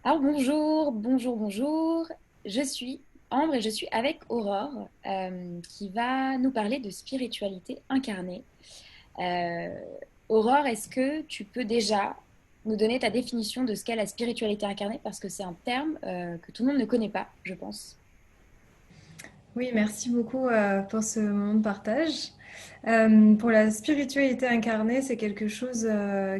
Alors bonjour. Je suis Ambre et je suis avec Aurore qui va nous parler de spiritualité incarnée. Euh, Aurore, est-ce que tu peux déjà nous donner ta définition de ce qu'est la spiritualité incarnée? Parce que c'est un terme que tout le monde ne connaît pas, je pense. Oui, merci beaucoup pour ce moment de partage. Pour la spiritualité incarnée, c'est quelque chose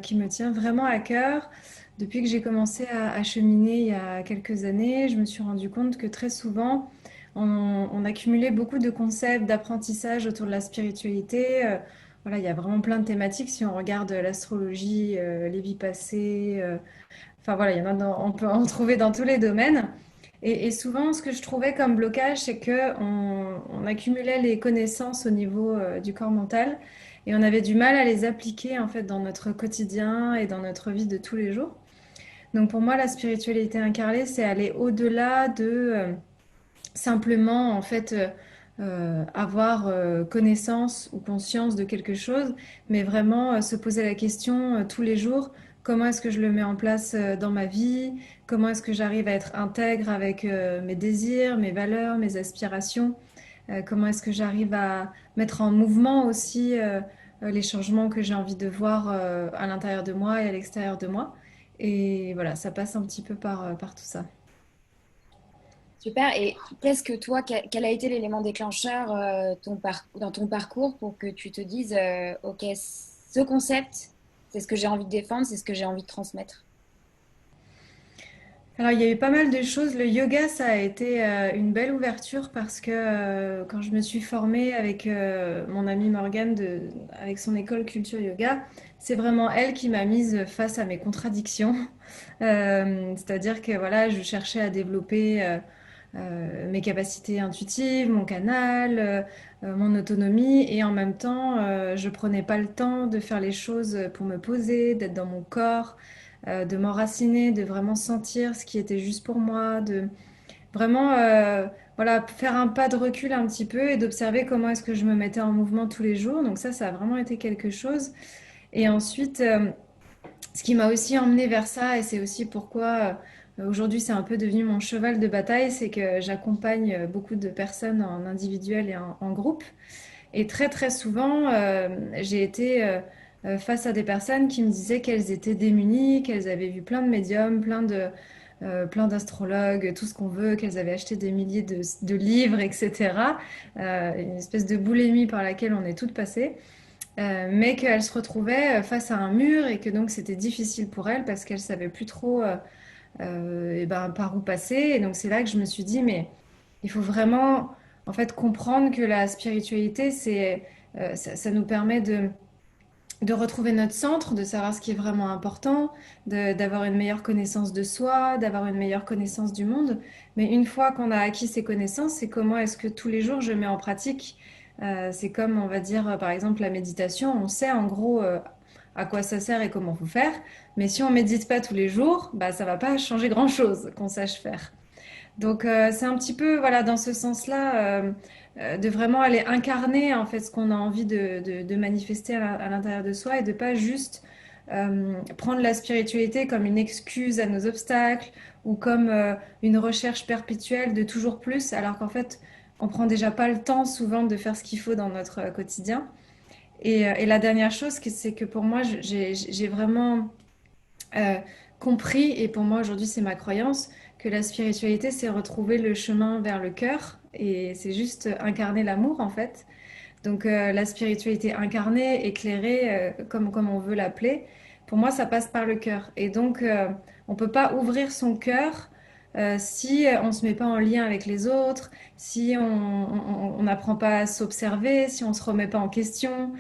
qui me tient vraiment à cœur. Depuis que j'ai commencé à cheminer il y a quelques années, je me suis rendu compte que très souvent, on accumulait beaucoup de concepts d'apprentissage autour de la spiritualité. Voilà, il y a vraiment plein de thématiques si on regarde l'astrologie, les vies passées. Enfin voilà, il y en a on peut en trouver dans tous les domaines. Et souvent, ce que je trouvais comme blocage, c'est que on accumulait les connaissances au niveau du corps mental et on avait du mal à les appliquer en fait dans notre quotidien et dans notre vie de tous les jours. Donc pour moi, la spiritualité incarnée, c'est aller au-delà de simplement en fait avoir connaissance ou conscience de quelque chose, mais vraiment se poser la question tous les jours, comment est-ce que je le mets en place dans ma vie, comment est-ce que j'arrive à être intègre avec mes désirs, mes valeurs, mes aspirations, comment est-ce que j'arrive à mettre en mouvement aussi les changements que j'ai envie de voir à l'intérieur de moi et à l'extérieur de moi. Et voilà, ça passe un petit peu par tout ça. Super. Et qu'est-ce que toi, quel a été l'élément déclencheur dans ton parcours pour que tu te dises, OK, ce concept, c'est ce que j'ai envie de défendre, c'est ce que j'ai envie de transmettre? Alors, il y a eu pas mal de choses. Le yoga, ça a été une belle ouverture parce que quand je me suis formée avec mon amie Morgane avec son école Culture Yoga, c'est vraiment elle qui m'a mise face à mes contradictions. C'est-à-dire que voilà, je cherchais à développer mes capacités intuitives, mon canal, mon autonomie, et en même temps, je prenais pas le temps de faire les choses pour me poser, d'être dans mon corps, de m'enraciner, de vraiment sentir ce qui était juste pour moi, de vraiment voilà, faire un pas de recul un petit peu et d'observer comment est-ce que je me mettais en mouvement tous les jours. Donc ça a vraiment été quelque chose. Et ensuite, ce qui m'a aussi emmené vers ça, et c'est aussi pourquoi aujourd'hui c'est un peu devenu mon cheval de bataille, c'est que j'accompagne beaucoup de personnes en individuel et en groupe. Et très très souvent, j'ai été face à des personnes qui me disaient qu'elles étaient démunies, qu'elles avaient vu plein de médiums, plein d'astrologues, tout ce qu'on veut, qu'elles avaient acheté des milliers de livres, etc. Une espèce de boulimie par laquelle on est toutes passées. Mais qu'elles se retrouvaient face à un mur et que donc c'était difficile pour elles parce qu'elles savaient plus trop et ben, par où passer. Et donc c'est là que je me suis dit, mais il faut vraiment en fait comprendre que la spiritualité, ça nous permet de retrouver notre centre, de savoir ce qui est vraiment important, d'avoir une meilleure connaissance de soi, d'avoir une meilleure connaissance du monde. Mais une fois qu'on a acquis ces connaissances, c'est comment est-ce que tous les jours je mets en pratique. C'est comme, on va dire, par exemple, la méditation. On sait en gros à quoi ça sert et comment faut faire. Mais si on médite pas tous les jours, bah, ça va pas changer grand-chose qu'on sache faire. Donc c'est un petit peu voilà dans ce sens-là de vraiment aller incarner en fait ce qu'on a envie de manifester à l'intérieur de soi et de pas juste prendre la spiritualité comme une excuse à nos obstacles ou comme une recherche perpétuelle de toujours plus alors qu'en fait on prend déjà pas le temps souvent de faire ce qu'il faut dans notre quotidien. Et la dernière chose, c'est que pour moi, j'ai vraiment euh, compris, et pour moi aujourd'hui c'est ma croyance, que la spiritualité c'est retrouver le chemin vers le cœur et c'est juste incarner l'amour en fait. Donc la spiritualité incarnée, éclairée, comme on veut l'appeler, pour moi ça passe par le cœur. Et donc on ne peut pas ouvrir son cœur si on ne se met pas en lien avec les autres, si on n'apprend pas à s'observer, si on ne se remet pas en question,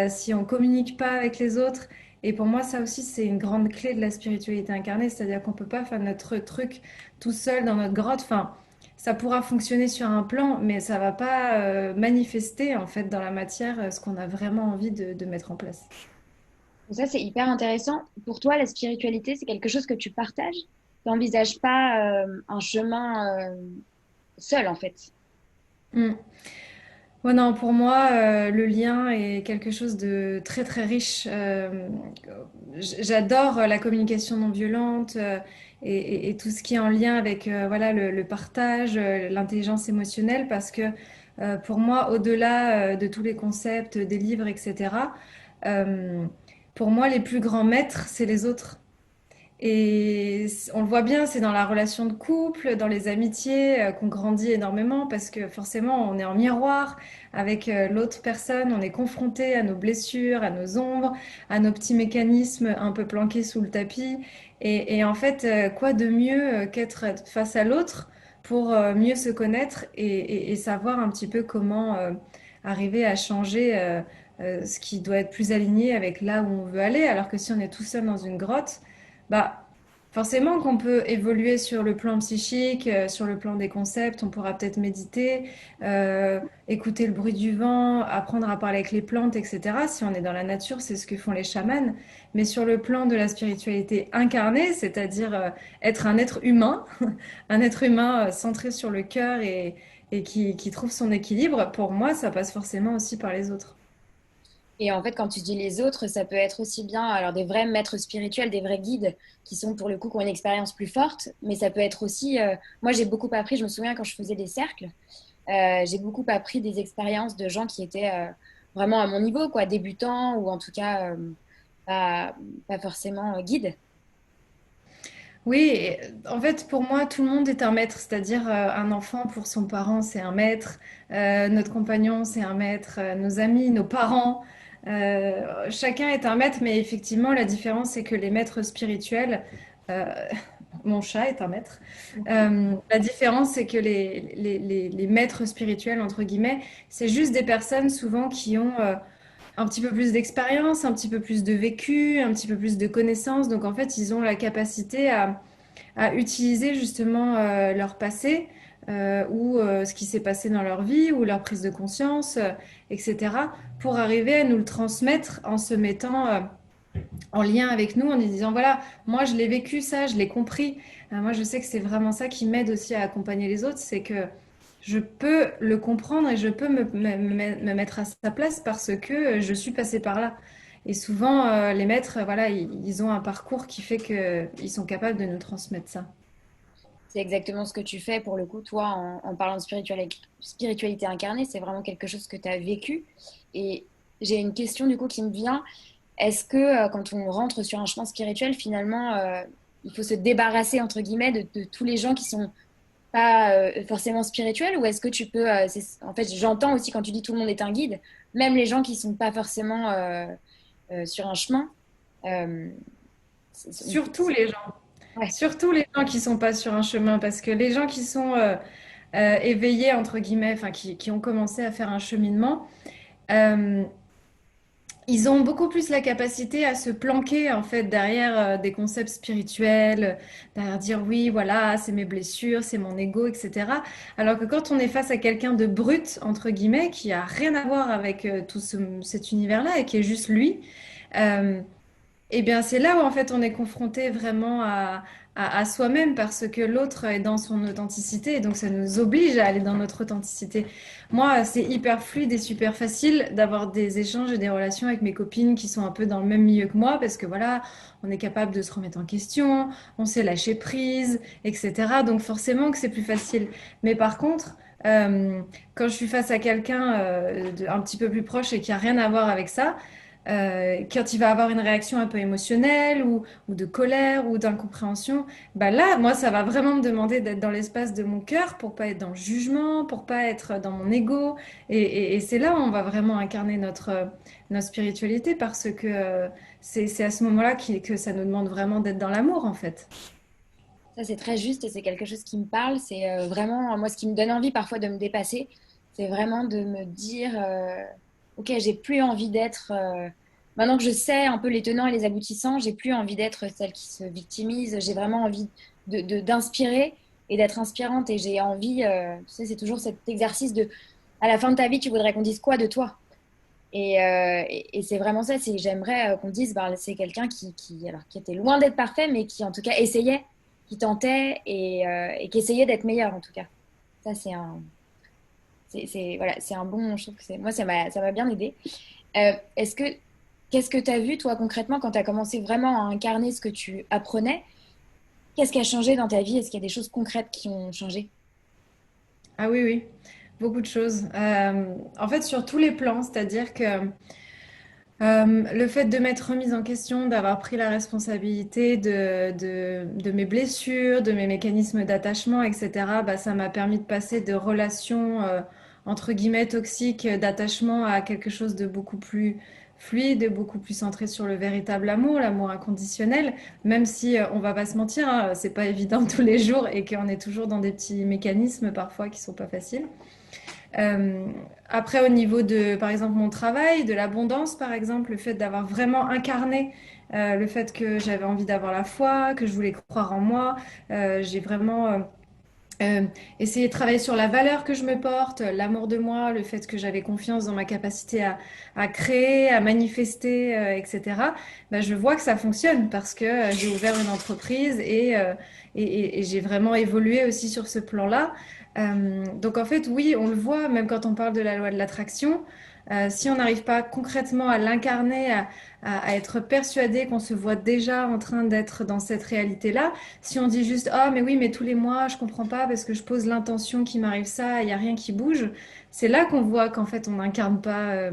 si on ne communique pas avec les autres. Et pour moi, ça aussi, c'est une grande clé de la spiritualité incarnée, c'est-à-dire qu'on ne peut pas faire notre truc tout seul dans notre grotte. Enfin, ça pourra fonctionner sur un plan, mais ça va pas manifester en fait dans la matière ce qu'on a vraiment envie de mettre en place. Donc ça, c'est hyper intéressant. Pour toi, la spiritualité, c'est quelque chose que tu partages. Tu n'envisages pas un chemin seul, en fait. Mm. Ouais, non, pour moi, le lien est quelque chose de très très riche. J'adore la communication non violente et tout ce qui est en lien avec voilà, le partage, l'intelligence émotionnelle, parce que pour moi, au-delà de tous les concepts, des livres, etc., euh, pour moi, les plus grands maîtres, c'est les autres. Et on le voit bien, c'est dans la relation de couple, dans les amitiés qu'on grandit énormément parce que forcément on est en miroir avec l'autre personne, on est confronté à nos blessures, à nos ombres, à nos petits mécanismes un peu planqués sous le tapis. Et en fait, quoi de mieux qu'être face à l'autre pour mieux se connaître et savoir un petit peu comment arriver à changer ce qui doit être plus aligné avec là où on veut aller. Alors que si on est tout seul dans une grotte, bah, forcément qu'on peut évoluer sur le plan psychique, sur le plan des concepts, on pourra peut-être méditer, euh, écouter le bruit du vent, apprendre à parler avec les plantes, etc. Si on est dans la nature, c'est ce que font les chamans. Mais sur le plan de la spiritualité incarnée, c'est-à-dire être un être humain, un être humain centré sur le cœur et qui trouve son équilibre, pour moi, ça passe forcément aussi par les autres. Et en fait, quand tu dis les autres, ça peut être aussi bien alors des vrais maîtres spirituels, des vrais guides qui sont pour le coup qui ont une expérience plus forte, mais ça peut être aussi. Moi, j'ai beaucoup appris. Je me souviens quand je faisais des cercles, j'ai beaucoup appris des expériences de gens qui étaient vraiment à mon niveau, quoi, débutants ou en tout cas pas, pas forcément guides. Oui, en fait, pour moi, tout le monde est un maître, c'est-à-dire un enfant pour son parent, c'est un maître, notre compagnon, c'est un maître, nos amis, nos parents, chacun est un maître, mais effectivement, la différence, c'est que les maîtres spirituels, euh, mon chat est un maître, la différence, c'est que les maîtres spirituels, entre guillemets, c'est juste des personnes souvent qui ont un petit peu plus d'expérience, un petit peu plus de vécu, un petit peu plus de connaissances, donc en fait, ils ont la capacité à utiliser justement leur passé ou ce qui s'est passé dans leur vie ou leur prise de conscience, etc., pour arriver à nous le transmettre en se mettant en lien avec nous, en nous disant, voilà, moi je l'ai vécu ça, je l'ai compris. Moi je sais que c'est vraiment ça qui m'aide aussi à accompagner les autres, c'est que je peux le comprendre et je peux me mettre à sa place parce que je suis passée par là. Et souvent, les maîtres, voilà, ils ont un parcours qui fait qu'ils sont capables de nous transmettre ça. C'est exactement ce que tu fais pour le coup, toi, en parlant de spiritualité incarnée, c'est vraiment quelque chose que tu as vécu. Et j'ai une question du coup qui me vient. Est-ce que quand on rentre sur un chemin spirituel, finalement, il faut se débarrasser, entre guillemets, de tous les gens qui sont pas forcément spirituels? Ou est-ce que tu peux... en fait, j'entends aussi quand tu dis tout le monde est un guide, même les gens qui sont pas forcément sur un chemin. euh, on peut... Surtout les gens. Ouais. Surtout les gens qui sont pas sur un chemin, parce que les gens qui sont éveillés, entre guillemets, enfin qui ont commencé à faire un cheminement, euh, ils ont beaucoup plus la capacité à se planquer en fait derrière des concepts spirituels, derrière dire oui, voilà, c'est mes blessures, c'est mon ego, etc. Alors que quand on est face à quelqu'un de brut, entre guillemets, qui a rien à voir avec cet univers-là et qui est juste lui, euh, eh bien, c'est là où en fait on est confronté vraiment à soi-même parce que l'autre est dans son authenticité et donc ça nous oblige à aller dans notre authenticité. Moi, c'est hyper fluide et super facile d'avoir des échanges et des relations avec mes copines qui sont un peu dans le même milieu que moi parce que voilà, on est capable de se remettre en question, on sait lâcher prise, etc. Donc forcément que c'est plus facile. Mais par contre, quand je suis face à quelqu'un un petit peu plus proche et qui a rien à voir avec ça, quand il va avoir une réaction un peu émotionnelle ou de colère ou d'incompréhension, bah là, moi, ça va vraiment me demander d'être dans l'espace de mon cœur pour pas être dans le jugement, pour pas être dans mon ego. Et c'est là où on va vraiment incarner notre spiritualité parce que c'est à ce moment-là que ça nous demande vraiment d'être dans l'amour, en fait. Ça, c'est très juste et c'est quelque chose qui me parle. C'est vraiment, moi, ce qui me donne envie parfois de me dépasser, c'est vraiment de me dire, OK, j'ai plus envie d'être, maintenant que je sais un peu les tenants et les aboutissants, j'ai plus envie d'être celle qui se victimise. J'ai vraiment envie d'inspirer et d'être inspirante. Et j'ai envie, tu sais, c'est toujours cet exercice de, à la fin de ta vie, tu voudrais qu'on dise quoi de toi? Et c'est vraiment ça, c'est j'aimerais qu'on dise, ben, c'est quelqu'un alors, qui était loin d'être parfait, mais qui en tout cas essayait, qui tentait et qui essayait d'être meilleur en tout cas. Ça, Voilà, c'est un bon, je trouve que moi, ça m'a bien aidé. Est-ce que, qu'est-ce que tu as vu, toi, concrètement, quand tu as commencé vraiment à incarner ce que tu apprenais? Qu'est-ce qui a changé dans ta vie? Est-ce qu'il y a des choses concrètes qui ont changé? Ah oui, oui, beaucoup de choses. En fait, sur tous les plans, c'est-à-dire que le fait de m'être remise en question, d'avoir pris la responsabilité de mes blessures, de mes mécanismes d'attachement, etc., bah, ça m'a permis de passer de relations entre guillemets toxiques d'attachement à quelque chose de beaucoup plus fluide, beaucoup plus centré sur le véritable amour, l'amour inconditionnel, même si on va pas se mentir, hein, c'est pas évident tous les jours et qu'on est toujours dans des petits mécanismes parfois qui sont pas faciles. Euh, Après, au niveau de, par exemple, mon travail, de l'abondance, par exemple, le fait d'avoir vraiment incarné le fait que j'avais envie d'avoir la foi, que je voulais croire en moi, j'ai vraiment euh, essayé de travailler sur la valeur que je me porte, l'amour de moi, le fait que j'avais confiance dans ma capacité à créer, à manifester, etc. Ben, je vois que ça fonctionne parce que j'ai ouvert une entreprise et j'ai vraiment évolué aussi sur ce plan-là. Donc en fait, oui, on le voit, même quand on parle de la loi de l'attraction, si on n'arrive pas concrètement à l'incarner, à être persuadé qu'on se voit déjà en train d'être dans cette réalité-là, si on dit juste ah mais oui mais tous les mois je comprends pas parce que je pose l'intention qu'il m'arrive ça, il y a rien qui bouge, c'est là qu'on voit qu'en fait on n'incarne pas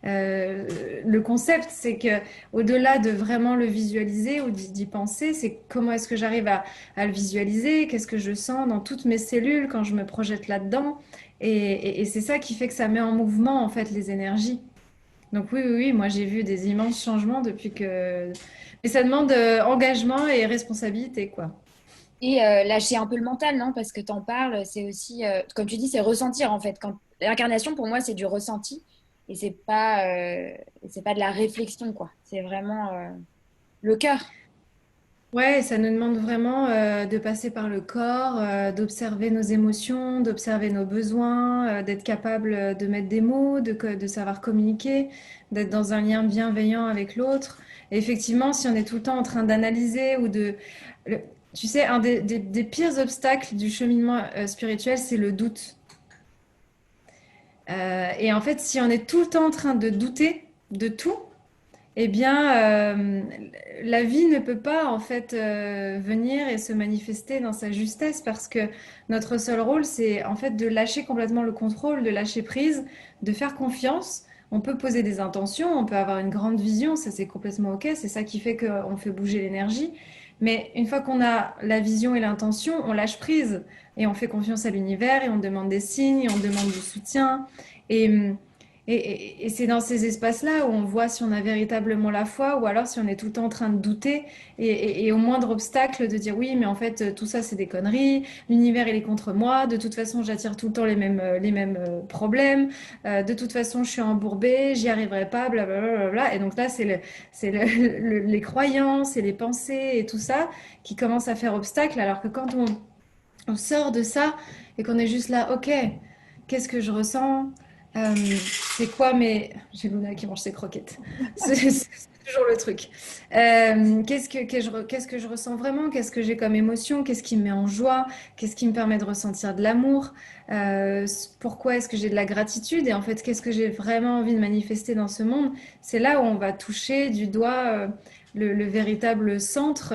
euh, le concept, c'est que au-delà de vraiment le visualiser ou d'y penser, c'est comment est-ce que j'arrive à le visualiser, qu'est-ce que je sens dans toutes mes cellules quand je me projette là-dedans. Et c'est ça qui fait que ça met en mouvement en fait les énergies. Donc oui, oui, oui, moi j'ai vu des immenses changements depuis que... Mais ça demande engagement et responsabilité, quoi. Et lâcher un peu le mental, non? Parce que t'en parles, c'est aussi, comme tu dis, c'est ressentir en fait. L'incarnation, pour moi, c'est du ressenti et c'est pas de la réflexion, quoi. C'est vraiment le cœur. Ouais, ça nous demande vraiment de passer par le corps, d'observer nos émotions, d'observer nos besoins, d'être capable de mettre des mots, de savoir communiquer, d'être dans un lien bienveillant avec l'autre. Et effectivement, si on est tout le temps en train d'analyser le- tu sais, un des pires obstacles du cheminement spirituel, c'est le doute. Et en fait, si on est tout le temps en train de douter de tout, eh bien, la vie ne peut pas en fait venir et se manifester dans sa justesse parce que notre seul rôle, c'est en fait de lâcher complètement le contrôle, de lâcher prise, de faire confiance. On peut poser des intentions, on peut avoir une grande vision, ça c'est complètement ok, c'est ça qui fait qu'on fait bouger l'énergie. Mais une fois qu'on a la vision et l'intention, on lâche prise et on fait confiance à l'univers et on demande des signes, et on demande du soutien. Et, et c'est dans ces espaces-là où on voit si on a véritablement la foi ou alors si on est tout le temps en train de douter et au moindre obstacle de dire oui, mais en fait tout ça c'est des conneries, l'univers il est contre moi, de toute façon j'attire tout le temps les mêmes problèmes, de toute façon je suis embourbée, j'y arriverai pas, blablabla. Et donc là les croyances et les pensées et tout ça qui commencent à faire obstacle alors que quand on sort de ça et qu'on est juste là, ok, qu'est-ce que je ressens? Euh, c'est quoi mes... J'ai Luna qui mange ses croquettes. C'est toujours le truc. Qu'est-ce que je ressens vraiment? Qu'est-ce que j'ai comme émotion? Qu'est-ce qui me met en joie? Qu'est-ce qui me permet de ressentir de l'amour? Pourquoi est-ce que j'ai de la gratitude? Et en fait, qu'est-ce que j'ai vraiment envie de manifester dans ce monde? C'est là où on va toucher du doigt le véritable centre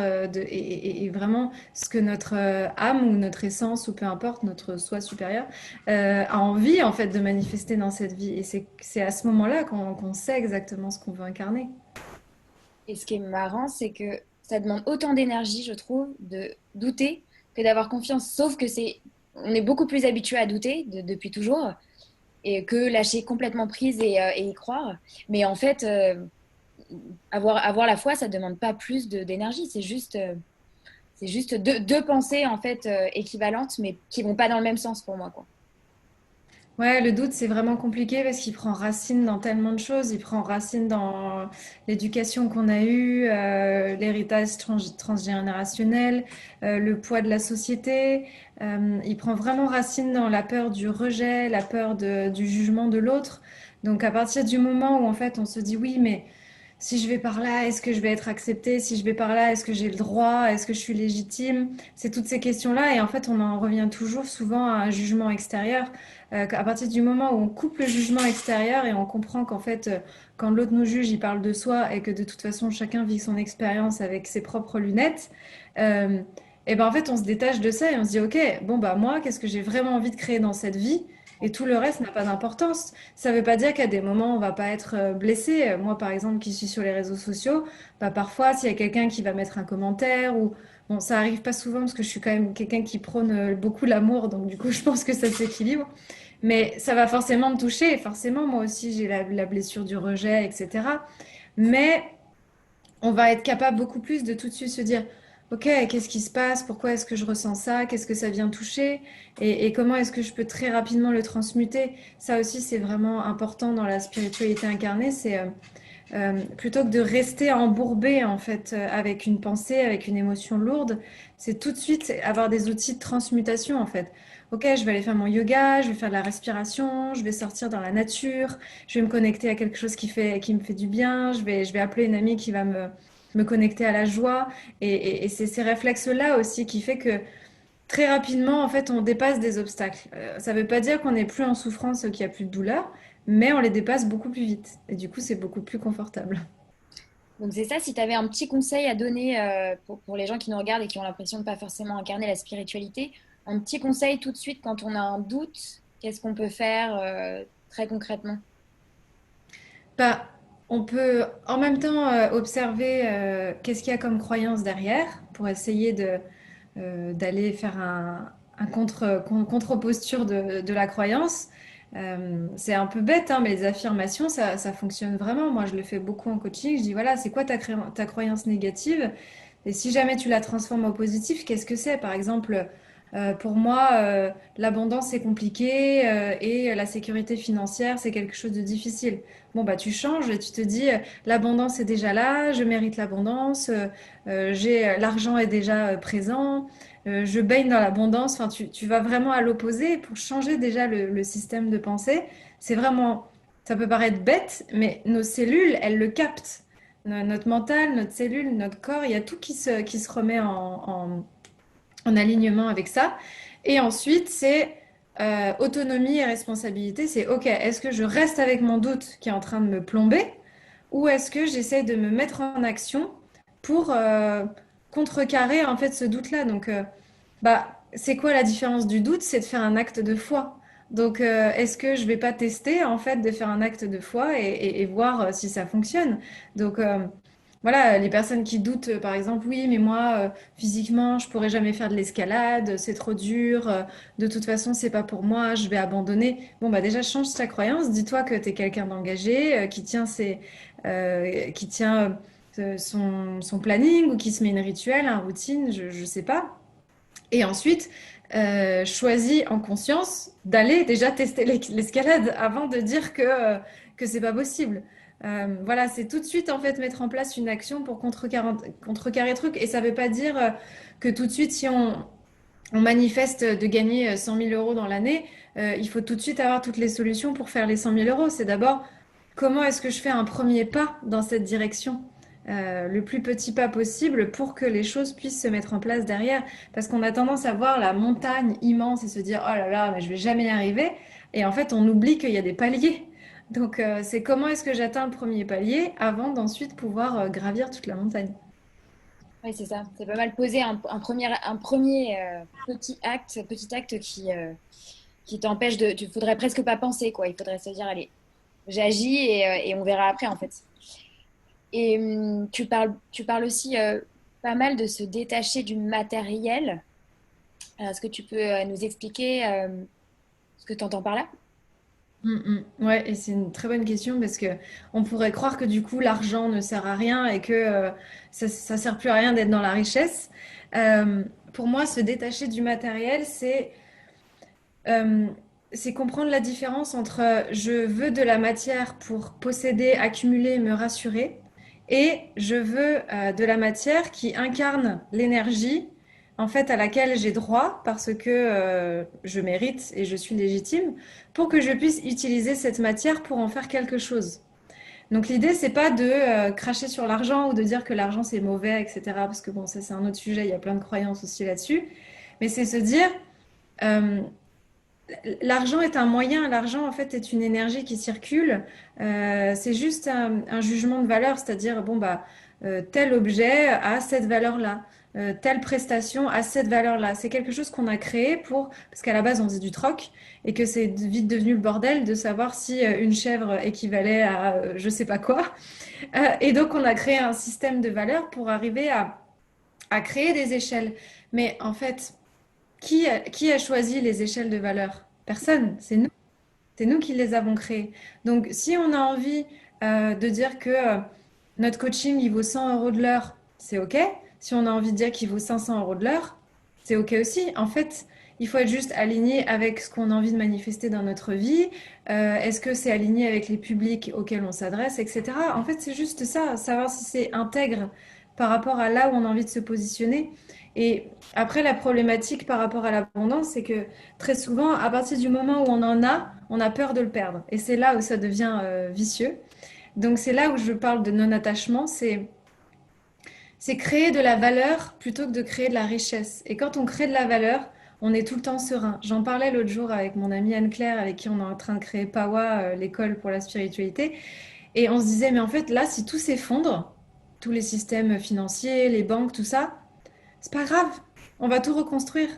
et vraiment ce que notre âme ou notre essence ou peu importe notre soi supérieur a envie en fait de manifester dans cette vie. Et c'est à ce moment-là qu'on sait exactement ce qu'on veut incarner. Et ce qui est marrant, c'est que ça demande autant d'énergie, je trouve, de douter que d'avoir confiance. Sauf que on est beaucoup plus habitué à douter depuis toujours et que lâcher complètement prise et y croire. Mais en fait, avoir la foi, ça demande pas plus d'énergie. C'est juste deux pensées en fait équivalentes, mais qui vont pas dans le même sens pour moi, quoi. Ouais, le doute, c'est vraiment compliqué parce qu'il prend racine dans tellement de choses. Il prend racine dans l'éducation qu'on a eue, l'héritage transgénérationnel, le poids de la société. Il prend vraiment racine dans la peur du rejet, du jugement de l'autre. Donc, à partir du moment où, en fait, on se dit oui, mais si je vais par là, est-ce que je vais être acceptée? Si je vais par là, est-ce que j'ai le droit? Est-ce que je suis légitime? C'est toutes ces questions-là. Et en fait, on en revient toujours souvent à un jugement extérieur. À partir du moment où on coupe le jugement extérieur et on comprend qu'en fait, quand l'autre nous juge, il parle de soi et que de toute façon, chacun vit son expérience avec ses propres lunettes, euh, et ben en fait, on se détache de ça et on se dit, OK, bon, bah moi, qu'est-ce que j'ai vraiment envie de créer dans cette vie? Et tout le reste n'a pas d'importance. Ça ne veut pas dire qu'à des moments, on va pas être blessé. Moi, par exemple, qui suis sur les réseaux sociaux, bah, parfois, s'il y a quelqu'un qui va mettre un commentaire ou... Bon, ça arrive pas souvent parce que je suis quand même quelqu'un qui prône beaucoup l'amour, donc du coup, je pense que ça s'équilibre. Mais ça va forcément me toucher, et forcément, moi aussi, j'ai la blessure du rejet, etc. Mais on va être capable beaucoup plus de tout de suite se dire, OK, qu'est-ce qui se passe? Pourquoi est-ce que je ressens ça? Qu'est-ce que ça vient toucher? Et comment est-ce que je peux très rapidement le transmuter? Ça aussi, c'est vraiment important dans la spiritualité incarnée. C'est plutôt que de rester embourbé en fait avec une pensée, avec une émotion lourde, c'est tout de suite avoir des outils de transmutation en fait. Ok, je vais aller faire mon yoga, je vais faire de la respiration, je vais sortir dans la nature, je vais me connecter à quelque chose qui me fait du bien, je vais appeler une amie qui va me connecter à la joie. Et c'est ces réflexes-là aussi qui fait que très rapidement, en fait, on dépasse des obstacles. Ça ne veut pas dire qu'on n'est plus en souffrance, qu'il n'y a plus de douleur, mais on les dépasse beaucoup plus vite. Et du coup, c'est beaucoup plus confortable. Donc c'est ça, si tu avais un petit conseil à donner pour les gens qui nous regardent et qui ont l'impression de ne pas forcément incarner la spiritualité, un petit conseil tout de suite quand on a un doute, qu'est-ce qu'on peut faire très concrètement? Bah, on peut en même temps observer qu'est-ce qu'il y a comme croyance derrière pour essayer d'aller faire un contre-posture de la croyance. C'est un peu bête, hein, mais les affirmations, ça fonctionne vraiment. Moi, je le fais beaucoup en coaching. Je dis, voilà, c'est quoi ta croyance négative? Et si jamais tu la transformes au positif, qu'est-ce que c'est? Par exemple, pour moi, l'abondance, c'est compliqué et la sécurité financière, c'est quelque chose de difficile. Bon, bah, tu changes et tu te dis, l'abondance est déjà là, je mérite l'abondance, l'argent est déjà présent, je baigne dans l'abondance. Enfin, tu vas vraiment à l'opposé pour changer déjà le système de pensée. C'est vraiment, ça peut paraître bête, mais nos cellules, elles le captent. Notre mental, notre cellule, notre corps, il y a tout qui se remet en alignement avec ça. Et ensuite, c'est autonomie et responsabilité. C'est OK, est-ce que je reste avec mon doute qui est en train de me plomber ou est-ce que j'essaie de me mettre en action pour contrecarrer en fait ce doute-là? Donc, bah, c'est quoi la différence du doute? C'est de faire un acte de foi. Donc, est-ce que je vais pas tester en fait de faire un acte de foi et voir si ça fonctionne? Donc, voilà, les personnes qui doutent, par exemple, oui, mais moi, physiquement, je pourrais jamais faire de l'escalade, c'est trop dur, de toute façon, c'est pas pour moi, je vais abandonner. Bon, bah déjà, change ta croyance, dis-toi que tu es quelqu'un d'engagé, qui tient son planning ou qui se met une rituel, un routine, je sais pas. Et ensuite, choisis en conscience d'aller déjà tester l'escalade avant de dire que c'est pas possible. Voilà, c'est tout de suite en fait mettre en place une action pour contrecarrer le truc. Et ça veut pas dire que tout de suite, si on manifeste de gagner 100 000 euros dans l'année, il faut tout de suite avoir toutes les solutions pour faire les 100 000 euros. C'est d'abord comment est-ce que je fais un premier pas dans cette direction, le plus petit pas possible pour que les choses puissent se mettre en place derrière. Parce qu'on a tendance à voir la montagne immense et se dire, oh là là, mais je vais jamais y arriver. Et en fait, on oublie qu'il y a des paliers. Donc, c'est comment est-ce que j'atteins le premier palier avant d'ensuite pouvoir gravir toute la montagne. Oui, c'est ça. C'est pas mal poser un premier petit acte qui t'empêche de. Tu faudrait presque pas penser, quoi. Il faudrait se dire, allez, j'agis et on verra après, en fait. Et tu parles aussi pas mal de se détacher du matériel. Est-ce que tu peux nous expliquer ce que tu entends par là? Ouais, et c'est une très bonne question parce que on pourrait croire que du coup l'argent ne sert à rien et que ça sert plus à rien d'être dans la richesse. Pour moi, se détacher du matériel, euh, c'est comprendre la différence entre je veux de la matière pour posséder, accumuler, me rassurer, et je veux de la matière qui incarne l'énergie, en fait, à laquelle j'ai droit parce que je mérite et je suis légitime, pour que je puisse utiliser cette matière pour en faire quelque chose. Donc l'idée, c'est pas de cracher sur l'argent ou de dire que l'argent c'est mauvais, etc. Parce que bon, ça c'est un autre sujet, il y a plein de croyances aussi là-dessus. Mais c'est se dire, euh, l'argent est un moyen, l'argent en fait est une énergie qui circule. C'est juste un jugement de valeur, c'est-à-dire bon bah tel objet a cette valeur-là, telle prestation a cette valeur-là. C'est quelque chose qu'on a créé pour parce qu'à la base on faisait du troc et que c'est vite devenu le bordel de savoir si une chèvre équivalait à je sais pas quoi. Et donc on a créé un système de valeurs pour arriver à créer des échelles. Mais en fait qui a choisi les échelles de valeur? Personne, c'est nous. C'est nous qui les avons créées. Donc, si on a envie de dire que notre coaching, il vaut 100 euros de l'heure, c'est OK. Si on a envie de dire qu'il vaut 500 euros de l'heure, c'est OK aussi. En fait, il faut être juste aligné avec ce qu'on a envie de manifester dans notre vie. Est-ce que c'est aligné avec les publics auxquels on s'adresse, etc. En fait, c'est juste ça, savoir si c'est intègre par rapport à là où on a envie de se positionner. Et après, la problématique par rapport à l'abondance, c'est que très souvent, à partir du moment où on a peur de le perdre. Et c'est là où ça devient vicieux. Donc c'est là où je parle de non-attachement, c'est créer de la valeur plutôt que de créer de la richesse. Et quand on crée de la valeur, on est tout le temps serein. J'en parlais l'autre jour avec mon amie Anne-Claire, avec qui on est en train de créer Pawa, l'école pour la spiritualité. Et on se disait, mais en fait, là, si tout s'effondre, tous les systèmes financiers, les banques, tout ça, c'est pas grave, on va tout reconstruire.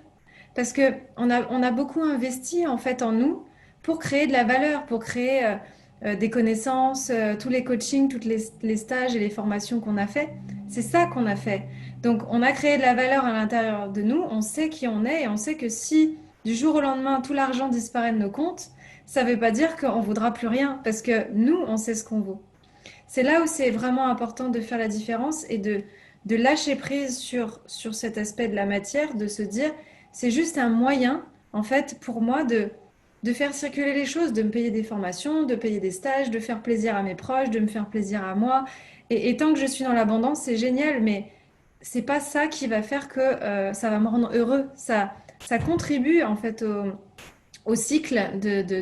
Parce que on a beaucoup investi en fait en nous pour créer de la valeur, pour créer des connaissances, tous les coachings, les stages et les formations qu'on a fait. C'est ça qu'on a fait. Donc on a créé de la valeur à l'intérieur de nous, on sait qui on est et on sait que si du jour au lendemain tout l'argent disparaît de nos comptes, ça ne veut pas dire qu'on ne voudra plus rien parce que nous, on sait ce qu'on vaut. C'est là où c'est vraiment important de faire la différence et de lâcher prise sur cet aspect de la matière, de se dire, c'est juste un moyen, en fait, pour moi de faire circuler les choses, de me payer des formations, de payer des stages, de faire plaisir à mes proches, de me faire plaisir à moi. Et tant que je suis dans l'abondance, c'est génial, mais c'est pas ça qui va faire que ça va me rendre heureux. Ça contribue, en fait, au cycle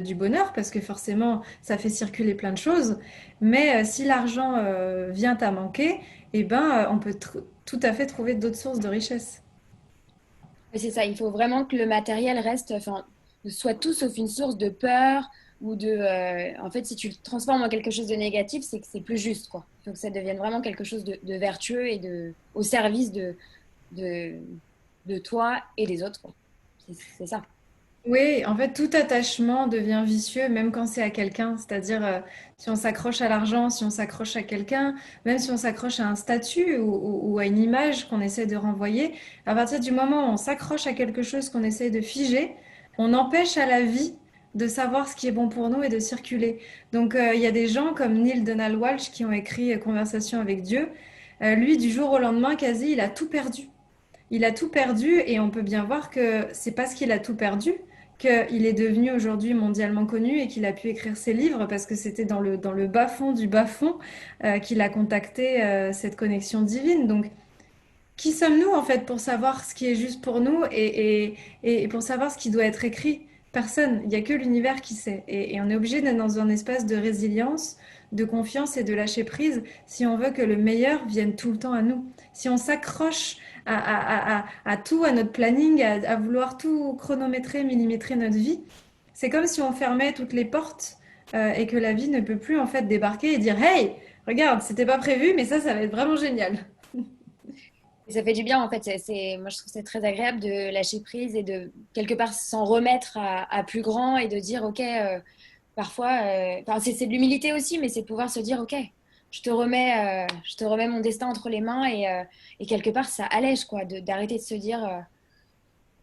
du bonheur, parce que forcément, ça fait circuler plein de choses. Mais si l'argent vient à manquer, eh ben, on peut tout à fait trouver d'autres sources de richesse. Oui, c'est ça, il faut vraiment que le matériel reste, enfin, soit tout sauf une source de peur ou de... en fait, si tu le transformes en quelque chose de négatif, c'est que c'est plus juste, quoi. Il faut que ça devienne vraiment quelque chose de vertueux et au service de, de toi et des autres, quoi. C'est ça. Oui, en fait, tout attachement devient vicieux, même quand c'est à quelqu'un. C'est-à-dire, si on s'accroche à l'argent, si on s'accroche à quelqu'un, même si on s'accroche à un statut ou à une image qu'on essaie de renvoyer, à partir du moment où on s'accroche à quelque chose qu'on essaie de figer, on empêche à la vie de savoir ce qui est bon pour nous et de circuler. Donc, il y a des gens comme Neil Donald Walsh qui ont écrit Conversation avec Dieu. Lui, du jour au lendemain, quasi, il a tout perdu. Il a tout perdu et on peut bien voir que c'est parce qu'il a tout perdu qu'il est devenu aujourd'hui mondialement connu et qu'il a pu écrire ses livres parce que c'était dans le bas-fond du bas-fond qu'il a contacté cette connexion divine. Donc, qui sommes-nous en fait pour savoir ce qui est juste pour nous et pour savoir ce qui doit être écrit? Personne. Il n'y a que l'univers qui sait. Et on est obligé d'être dans un espace de résilience, de confiance et de lâcher prise si on veut que le meilleur vienne tout le temps à nous. Si on s'accroche à tout, à notre planning, à vouloir tout chronométrer, millimétrer notre vie, c'est comme si on fermait toutes les portes et que la vie ne peut plus en fait débarquer et dire Hey, regarde, c'était pas prévu, mais ça va être vraiment génial. Et ça fait du bien, en fait. Moi, je trouve c'est très agréable de lâcher prise et de, quelque part, s'en remettre à plus grand et de dire, OK, parfois, enfin, c'est de l'humilité aussi, mais c'est de pouvoir se dire, OK, je te remets mon destin entre les mains et quelque part, ça allège, quoi, d'arrêter de se dire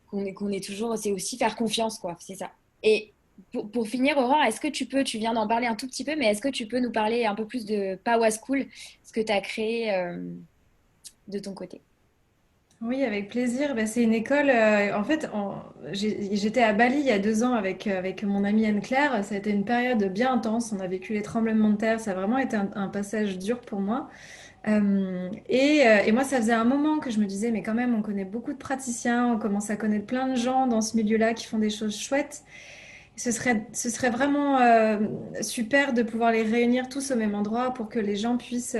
qu'on est toujours, c'est aussi faire confiance, quoi, c'est ça. Et pour finir, Aurore, est-ce que tu viens d'en parler un tout petit peu, mais est-ce que tu peux nous parler un peu plus de Pawa School, ce que tu as créé de ton côté? Oui, avec plaisir. Ben, c'est une école. En fait, j'étais à Bali il y a 2 ans avec mon amie Anne-Claire. Ça a été une période bien intense. On a vécu les tremblements de terre. Ça a vraiment été un passage dur pour moi. Et moi, ça faisait un moment que je me disais, mais quand même, on connaît beaucoup de praticiens. On commence à connaître plein de gens dans ce milieu-là qui font des choses chouettes. Ce serait vraiment super de pouvoir les réunir tous au même endroit pour que les gens puissent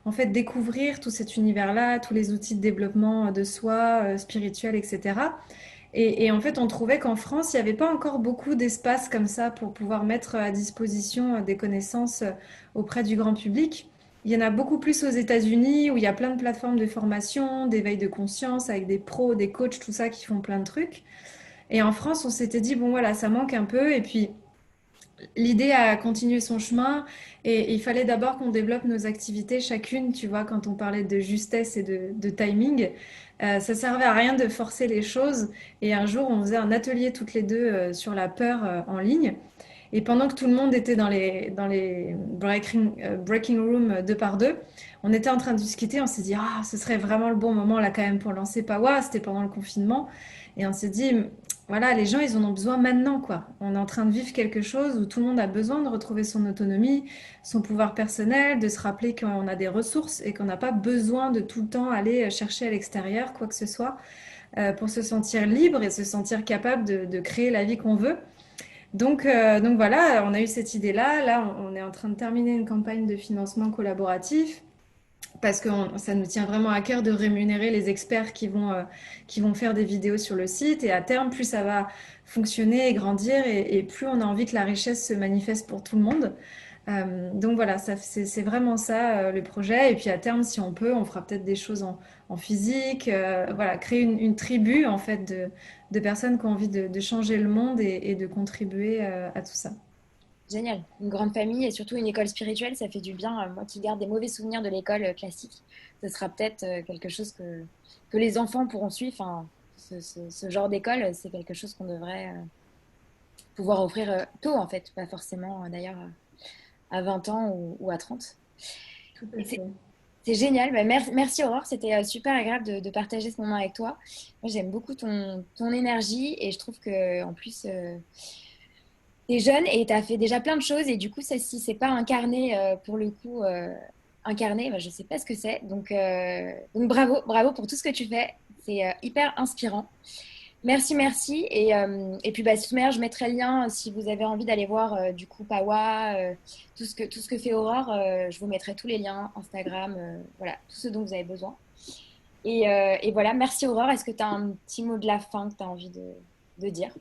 en fait découvrir tout cet univers-là, tous les outils de développement de soi, spirituel, etc. Et en fait, on trouvait qu'en France, il n'y avait pas encore beaucoup d'espace comme ça pour pouvoir mettre à disposition des connaissances auprès du grand public. Il y en a beaucoup plus aux États-Unis où il y a plein de plateformes de formation, d'éveil de conscience avec des pros, des coachs, tout ça qui font plein de trucs. Et en France, on s'était dit, bon voilà, ça manque un peu. Et puis, l'idée a continué son chemin et il fallait d'abord qu'on développe nos activités chacune, tu vois, quand on parlait de justesse et de timing, ça servait à rien de forcer les choses. Et un jour, on faisait un atelier toutes les deux sur la peur en ligne. Et pendant que tout le monde était dans les breaking rooms deux par deux, on était en train de discuter, on s'est dit, ah, ce serait vraiment le bon moment là quand même pour lancer Pawa, c'était pendant le confinement. Et on s'est dit, voilà, les gens, ils en ont besoin maintenant, quoi. On est en train de vivre quelque chose où tout le monde a besoin de retrouver son autonomie, son pouvoir personnel, de se rappeler qu'on a des ressources et qu'on n'a pas besoin de tout le temps aller chercher à l'extérieur quoi que ce soit pour se sentir libre et se sentir capable de créer la vie qu'on veut. Donc voilà, on a eu cette idée-là. Là, on est en train de terminer une campagne de financement collaboratif parce que ça nous tient vraiment à cœur de rémunérer les experts qui vont faire des vidéos sur le site. Et à terme, plus ça va fonctionner et grandir et plus on a envie que la richesse se manifeste pour tout le monde. Donc voilà, c'est vraiment ça le projet. Et puis à terme, si on peut, on fera peut-être des choses en physique. Voilà, créer une tribu en fait de personnes qui ont envie de changer le monde et de contribuer à tout ça. Génial. Une grande famille et surtout une école spirituelle, ça fait du bien. Moi qui garde des mauvais souvenirs de l'école classique, ce sera peut-être quelque chose que les enfants pourront suivre. Enfin, ce genre d'école, c'est quelque chose qu'on devrait pouvoir offrir tôt, en fait, pas forcément d'ailleurs à 20 ans ou à 30. Tout à Et fait. c'est génial. Bah, merci Aurore, c'était super agréable de partager ce moment avec toi. Moi, j'aime beaucoup ton énergie et je trouve que en plus, t'es jeune et t'as fait déjà plein de choses et du coup, ça, si c'est pas incarné pour le coup, incarné, bah, je sais pas ce que c'est. Donc bravo, bravo pour tout ce que tu fais. C'est hyper inspirant. Merci. Et puis, bah, de toute manière, je mettrai le lien si vous avez envie d'aller voir du coup Pawa, tout ce que fait Aurore. Je vous mettrai tous les liens, Instagram, voilà, tout ce dont vous avez besoin. Et voilà, merci Aurore. Est-ce que tu as un petit mot de la fin que tu as envie de dire?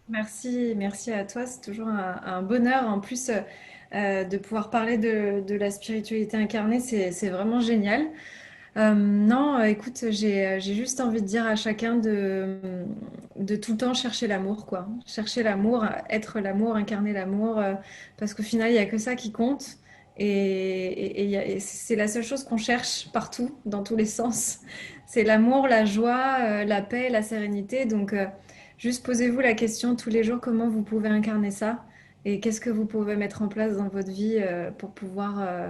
Merci à toi. C'est toujours un bonheur. En plus, de pouvoir parler de la spiritualité incarnée, c'est vraiment génial. Non, écoute, j'ai juste envie de dire à chacun de tout le temps chercher l'amour, quoi. Chercher l'amour, être l'amour, incarner l'amour, parce qu'au final, il n'y a que ça qui compte. Et c'est la seule chose qu'on cherche partout, dans tous les sens. C'est l'amour, la joie, la paix, la sérénité. Donc, juste posez-vous la question tous les jours, comment vous pouvez incarner ça? Et qu'est-ce que vous pouvez mettre en place dans votre vie pour pouvoir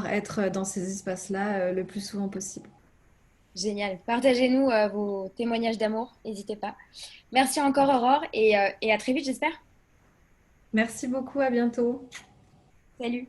être dans ces espaces-là le plus souvent possible. Génial. Partagez-nous vos témoignages d'amour, n'hésitez pas. Merci encore Aurore et à très vite, j'espère. Merci beaucoup, à bientôt. Salut.